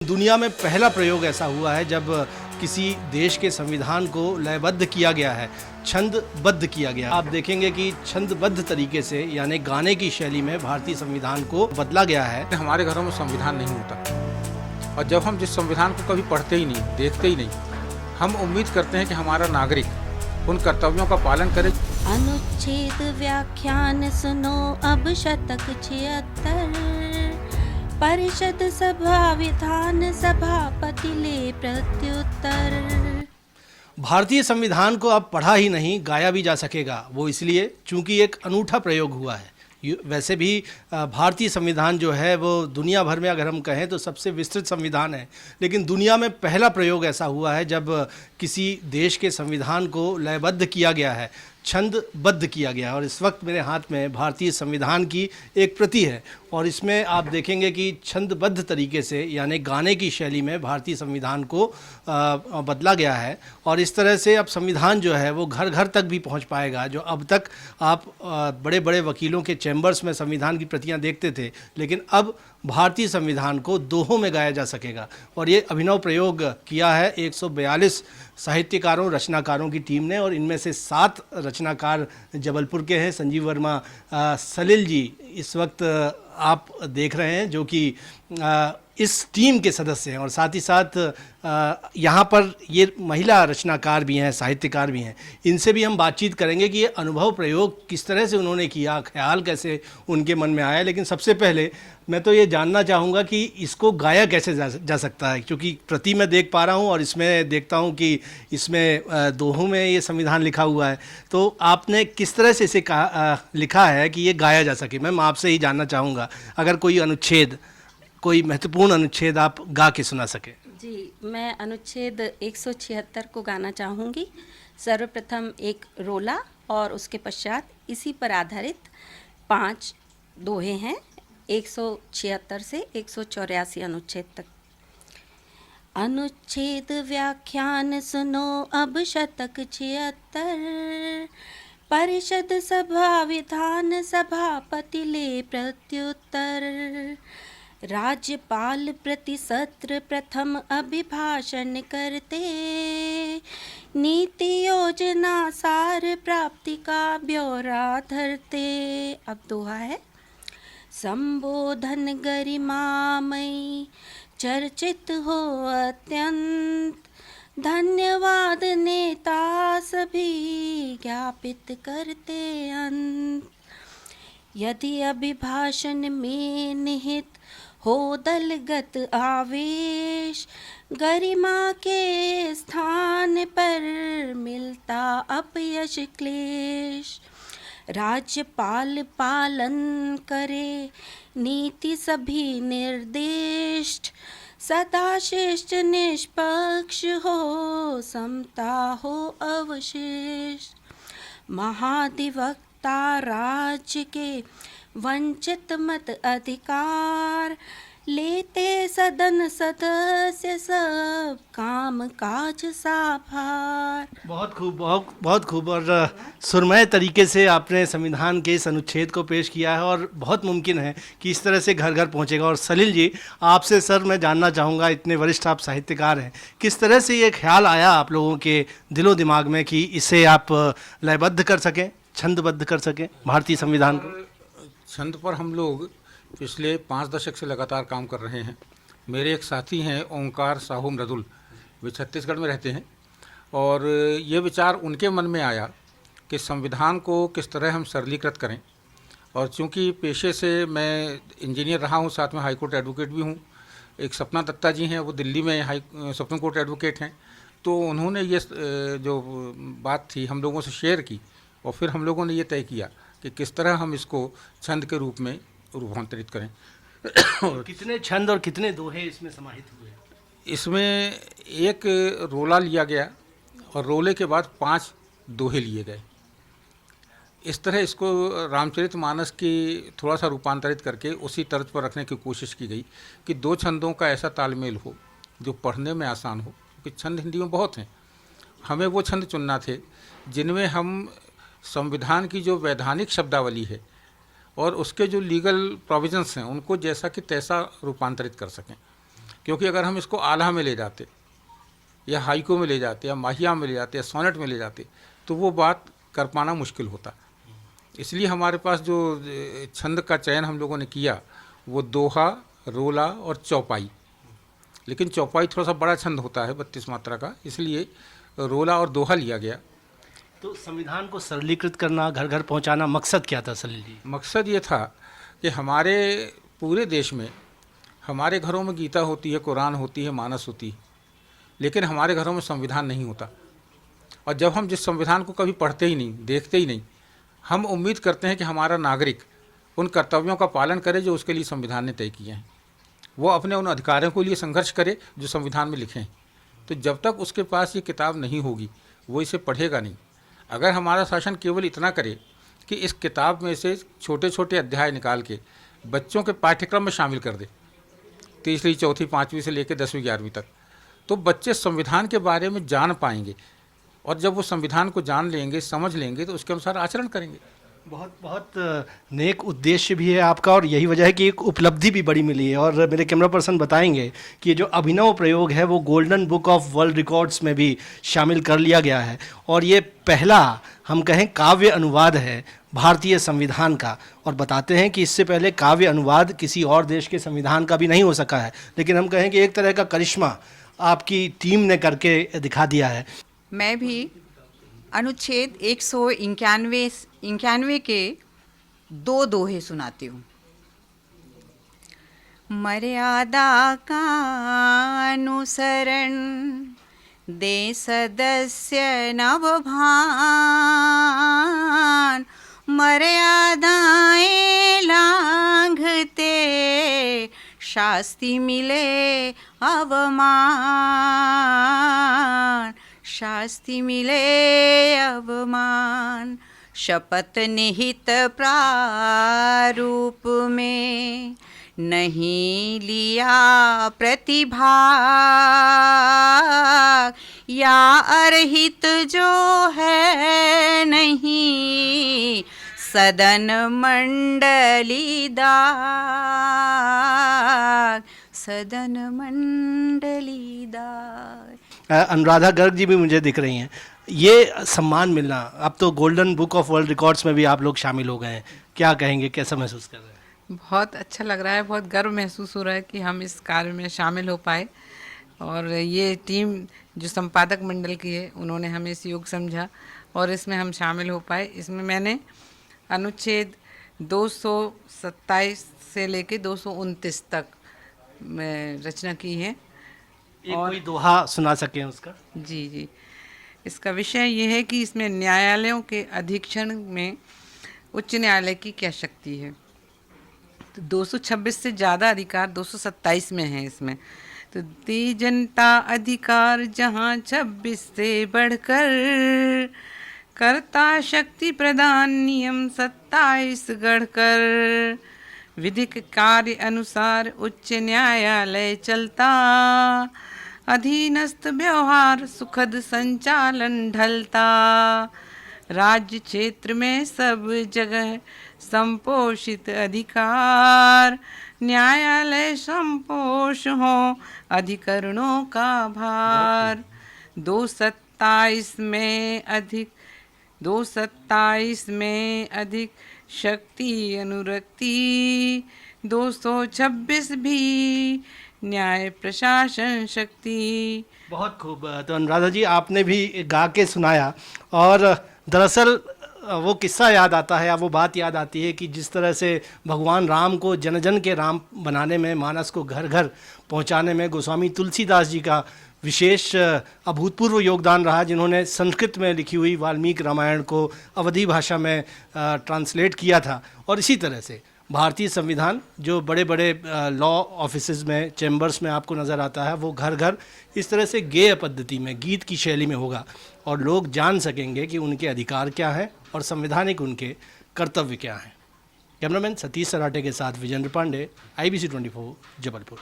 दुनिया में पहला प्रयोग ऐसा हुआ है जब किसी देश के संविधान को लयबद्ध किया गया है, छंदबद्ध किया गया। आप देखेंगे कि छंदबद्ध तरीके से यानी गाने की शैली में भारतीय संविधान को बदला गया है। हमारे घरों में संविधान नहीं होता और जब हम जिस संविधान को कभी पढ़ते ही नहीं, देखते ही नहीं, हम उम्मीद करते हैं कि हमारा नागरिक उन कर्तव्यों का पालन करे। अनुच्छेद व्याख्यान सुनो अब शतक 76। परिषद सभा विधान सभापति ले प्रत्युत्तर। भारतीय संविधान को अब पढ़ा ही नहीं, गाया भी जा सकेगा। वो इसलिए चूंकि एक अनूठा प्रयोग हुआ है। वैसे भी भारतीय संविधान जो है वो दुनिया भर में अगर हम कहें तो सबसे विस्तृत संविधान है, लेकिन दुनिया में पहला प्रयोग ऐसा हुआ है जब किसी देश के संविधान को लयबद्ध किया गया है, छंदबद्ध किया गया। और इस वक्त मेरे हाथ में भारतीय संविधान की एक प्रति है और इसमें आप देखेंगे कि छंदबद्ध तरीके से यानी गाने की शैली में भारतीय संविधान को बदला गया है। और इस तरह से अब संविधान जो है वो घर घर तक भी पहुंच पाएगा। जो अब तक आप बड़े बड़े वकीलों के चैम्बर्स में संविधान की प्रतियां देखते थे, लेकिन अब भारतीय संविधान को दोहों में गाया जा सकेगा। और ये अभिनव प्रयोग किया है 142 साहित्यकारों, रचनाकारों की टीम ने, और इनमें से 7 रचनाकार जबलपुर के हैं। संजीव वर्मा सलिल जी इस वक्त आप देख रहे हैं जो कि इस टीम के सदस्य हैं, और साथ ही साथ यहाँ पर ये महिला रचनाकार भी हैं, साहित्यकार भी हैं। इनसे भी हम बातचीत करेंगे कि ये अनुभव प्रयोग किस तरह से उन्होंने किया, ख्याल कैसे उनके मन में आया। लेकिन सबसे पहले मैं तो ये जानना चाहूँगा कि इसको गाया कैसे जा सकता है, क्योंकि प्रति मैं देख पा रहा हूँ और इसमें देखता हूँ कि इसमें दोहों में ये संविधान लिखा हुआ है। तो आपने किस तरह से इसे लिखा है कि ये गाया जा सके? मैं आपसे ही जानना चाहूँगा, अगर कोई महत्वपूर्ण अनुच्छेद आप गा के सुना सके। जी, मैं अनुच्छेद 176 को गाना चाहूँगी। सर्वप्रथम एक रोला और उसके पश्चात इसी पर आधारित 5 दोहे हैं, 176 से 184 अनुच्छेद तक। अनुच्छेद व्याख्यान सुनो अब शतक 76। परिषद सभा विधान सभापति ले प्रत्युत्तर। राज्यपाल प्रति सत्र प्रथम अभिभाषण करते। नीति योजना सार प्राप्ति का ब्यौरा धरते। अब दोहा है, संबोधन गरिमामयी चर्चित हो अत्यंत। धन्यवाद नेता सभी ज्ञापित करते अंत। यदि अभिभाषण में निहित हो दलगत आवेश, गरिमा के स्थान पर मिलता अपयश क्लेश। राज्यपाल पालन करे नीति सभी निर्दिष्ट। सदा शिष्ट निष्पक्ष हो समता हो अवशिष्ट। महाधिवक्ता राज्य के वंचित मत अधिकार। लेते सदन सदस्य सब काम काज साभार। बहुत खूब, बहुत खूब। और सुरमय तरीके से आपने संविधान के इस अनुच्छेद को पेश किया है और बहुत मुमकिन है कि इस तरह से घर घर पहुंचेगा। और सलिल जी, आपसे सर मैं जानना चाहूँगा, इतने वरिष्ठ आप साहित्यकार हैं, किस तरह से ये ख्याल आया आप लोगों के दिलो दिमाग में कि इसे आप लयबद्ध कर सकें, छंदबद्ध कर सकें भारतीय संविधान को? छंद पर हम लोग पिछले 5 दशक से लगातार काम कर रहे हैं। मेरे एक साथी हैं ओंकार साहू मृदुल, वे छत्तीसगढ़ में रहते हैं, और ये विचार उनके मन में आया कि संविधान को किस तरह हम सरलीकृत करें। और चूंकि पेशे से मैं इंजीनियर रहा हूँ, साथ में हाई कोर्ट एडवोकेट भी हूँ। एक सपना दत्ता जी हैं, वो दिल्ली में सुप्रीम कोर्ट एडवोकेट हैं। तो उन्होंने ये जो बात थी हम लोगों से शेयर की, और फिर हम लोगों ने ये तय किया कि किस तरह हम इसको छंद के रूप में रूपांतरित करें। कितने छंद और कितने दोहे इसमें समाहित हुए? इसमें एक रोला लिया गया और रोले के बाद 5 दोहे लिए गए। इस तरह इसको रामचरितमानस की थोड़ा सा रूपांतरित करके उसी तर्ज पर रखने की कोशिश की गई कि 2 छंदों का ऐसा तालमेल हो जो पढ़ने में आसान हो, क्योंकि छंद हिंदी में बहुत हैं। हमें वो छंद चुनना थे जिनमें हम संविधान की जो वैधानिक शब्दावली है और उसके जो लीगल प्रोविजंस हैं उनको जैसा कि तैसा रूपांतरित कर सकें, क्योंकि अगर हम इसको आल्हा में ले जाते या हाइको में ले जाते या माहिया में ले जाते या सोनेट में ले जाते तो वो बात कर पाना मुश्किल होता। इसलिए हमारे पास जो छंद का चयन हम लोगों ने किया वो दोहा, रोला और चौपाई। लेकिन चौपाई थोड़ा सा बड़ा छंद होता है 32 मात्रा का, इसलिए रोला और दोहा लिया गया। तो संविधान को सरलीकृत करना, घर घर पहुंचाना, मकसद क्या था सलील जी? मकसद ये था कि हमारे पूरे देश में हमारे घरों में गीता होती है, कुरान होती है, मानस होती है, लेकिन हमारे घरों में संविधान नहीं होता। और जब हम जिस संविधान को कभी पढ़ते ही नहीं, देखते ही नहीं, हम उम्मीद करते हैं कि हमारा नागरिक उन कर्तव्यों का पालन करे जो उसके लिए संविधान ने तय किए हैं, वो अपने उन अधिकारों के लिए संघर्ष करे जो संविधान में लिखे हैं। तो जब तक उसके पास ये किताब नहीं होगी वो इसे पढ़ेगा नहीं। अगर हमारा शासन केवल इतना करे कि इस किताब में से छोटे छोटे अध्याय निकाल के बच्चों के पाठ्यक्रम में शामिल कर दे, तीसरी, चौथी, पाँचवीं से लेकर 10वीं 11वीं तक, तो बच्चे संविधान के बारे में जान पाएंगे। और जब वो संविधान को जान लेंगे, समझ लेंगे, तो उसके अनुसार आचरण करेंगे। बहुत बहुत नेक उद्देश्य भी है आपका, और यही वजह है कि एक उपलब्धि भी बड़ी मिली है। और मेरे कैमरा पर्सन बताएंगे कि ये जो अभिनव प्रयोग है वो golden book of world records में भी शामिल कर लिया गया है, और ये पहला हम कहें काव्य अनुवाद है भारतीय संविधान का। और बताते हैं कि इससे पहले काव्य अनुवाद किसी और देश के संविधान का भी नहीं हो सका है, लेकिन हम कहें कि एक तरह का करिश्मा आपकी टीम ने करके दिखा दिया है। मैं भी अनुच्छेद 191 के 2 दोहे सुनाती हूँ। मर्यादा का अनुसरण दे सदस्य नवभान, मर्यादाएं लांघते शास्ति मिले अवमान, शास्ति मिले अवमान। शपथ निहित प्रारूप में नहीं लिया प्रतिभाग, या अर्हित जो है नहीं सदन मंडली दाग, सदन मंडली दाग। अनुराधा गर्ग जी भी मुझे दिख रही हैं। ये सम्मान मिलना, अब तो golden book of world records में भी आप लोग शामिल हो गए हैं, क्या कहेंगे, कैसा महसूस कर रहे हैं? बहुत अच्छा लग रहा है, बहुत गर्व महसूस हो रहा है कि हम इस कार्य में शामिल हो पाए। और ये टीम जो संपादक मंडल की है उन्होंने हमें इस योग समझा और इसमें हम शामिल हो पाए। इसमें मैंने अनुच्छेद 227 से लेके 229 तक मैं रचना की है। एक कोई दोहा सुना सकें उसका? जी जी, इसका विषय ये है कि इसमें न्यायालयों के अधीक्षण में उच्च न्यायालय की क्या शक्ति है। तो 226 से ज़्यादा अधिकार 227 में है इसमें। तो दी जनता अधिकार जहाँ 26 से बढ़कर, कर्ता शक्ति प्रदान नियम 27 गढ़कर, विधिक कार्य अनुसार उच्च न्यायालय चलता, अधीनस्थ व्यवहार सुखद संचालन ढलता, राज्य क्षेत्र में सब जगह संपोषित अधिकार, न्यायालय संपोष हो अधिकरणों का भार। 227 में अधिक शक्ति अनुरक्ति, 226 भी न्याय प्रशासन शक्ति। बहुत खूब। तो अनुराधा जी, आपने भी गा के सुनाया, और दरअसल वो किस्सा याद आता है या वो बात याद आती है कि जिस तरह से भगवान राम को जन जन के राम बनाने में, मानस को घर घर पहुंचाने में गोस्वामी तुलसीदास जी का विशेष अभूतपूर्व योगदान रहा, जिन्होंने संस्कृत में लिखी हुई वाल्मीकि रामायण को अवधी भाषा में ट्रांसलेट किया था। और इसी तरह से भारतीय संविधान जो बड़े बड़े लॉ ऑफिसेज में, चैम्बर्स में आपको नज़र आता है, वो घर घर इस तरह से गेय पद्धति में, गीत की शैली में होगा, और लोग जान सकेंगे कि उनके अधिकार क्या हैं और संवैधानिक उनके कर्तव्य क्या हैं। कैमरामैन सतीश सराटे के साथ विजेंद्र पांडे, IBC 24, जबलपुर।